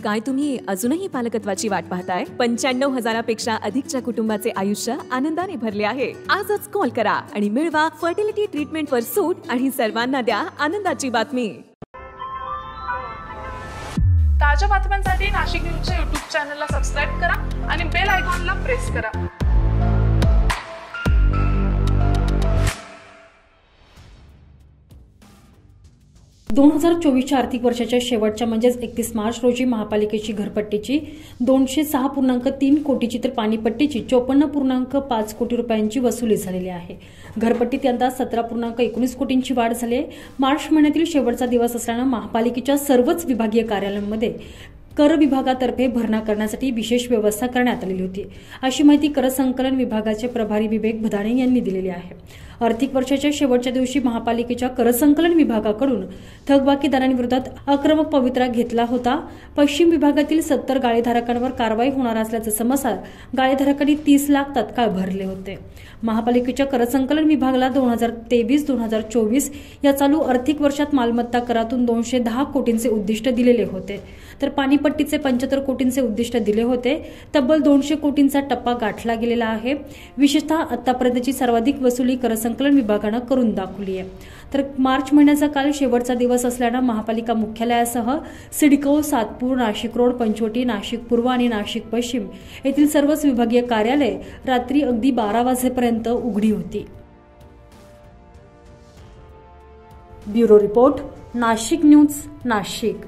काय तुम्ही अजूनही पालकत्वाची वाट पाहताय? 95,000पेक्षा अधिकच्या कुटुंबाचे आयुष्य आनंदाने भरले आहे। आजच कॉल करा आणि मिळवा फर्टिलिटी ट्रीटमेंटवर सूट आणि सर्वांना द्या आनंदाची बातमी। ताज्या बातम्यांसाठी नाशिक न्यूजच्या YouTube चॅनलला सबस्क्राइब करा आणि बेल आयकॉनला प्रेस करा। 2024च्या आर्थिक वर्षाच्या शेवटच्या म्हणजेच 31 मार्च रोजी महापालिकेची घरपट्टीची 206.3 कोटीची तर पाणीपट्टीची 54.5 कोटी रुपयांची वसुली झालेली आहे। घरपट्टीत यंदा 17.19 कोटींची वाढ झाली। मार्च महिन्यातील शेवटचा दिवस असल्याने महापालिकेच्या सर्वच विभागीय कार्यालयांमध्ये कर विभागातर्फे भरणा करण्यासाठी विशेष व्यवस्था करण्यात आलेली होती, अशी माहिती कर संकलन विभागाचे प्रभारी विवेक भदाणे यांनी दिलेली आहे। आर्थिक वर्षाच्या शेवटच्या दिवशी महापालिकेच्या कर संकलन विभागाकडून थकबाकीदारांविरोधात आक्रमक पवित्रा घेतला होता। पश्चिम विभागातील 70 गाळेधारकांवर कारवाई होणार असल्याचे समजता गाळेधारकांनी 30 लाख तत्काळ भरले होते। महापालिकेच्या कर संकलन विभागाला 2023-2024 या चालू आर्थिक वर्षात मालमत्ता करातून 210 कोटींचे उद्दिष्ट दिलेले होते, तर पाणीपट्टीचे 75 कोटींचे उद्दिष्ट दिले होते। तब्बल 200 कोटींचा टप्पा गाठला गेलेला आहे। विशेषतः आतापर्यंतची सर्वाधिक वसुली कर संकलन विभागाने करून दाखवली आहे। तर मार्च महिन्याचा काल शेवटचा दिवस असल्याने महापालिका मुख्यालयासह सिडको, सातपूर, नाशिक रोड, पंचवटी, नाशिक पूर्व आणि नाशिक पश्चिम येथील सर्वच विभागीय कार्यालय रात्री अगदी 12 वाजेपर्यंत उघडी होती। Bureau report, Nashik news, Nashik.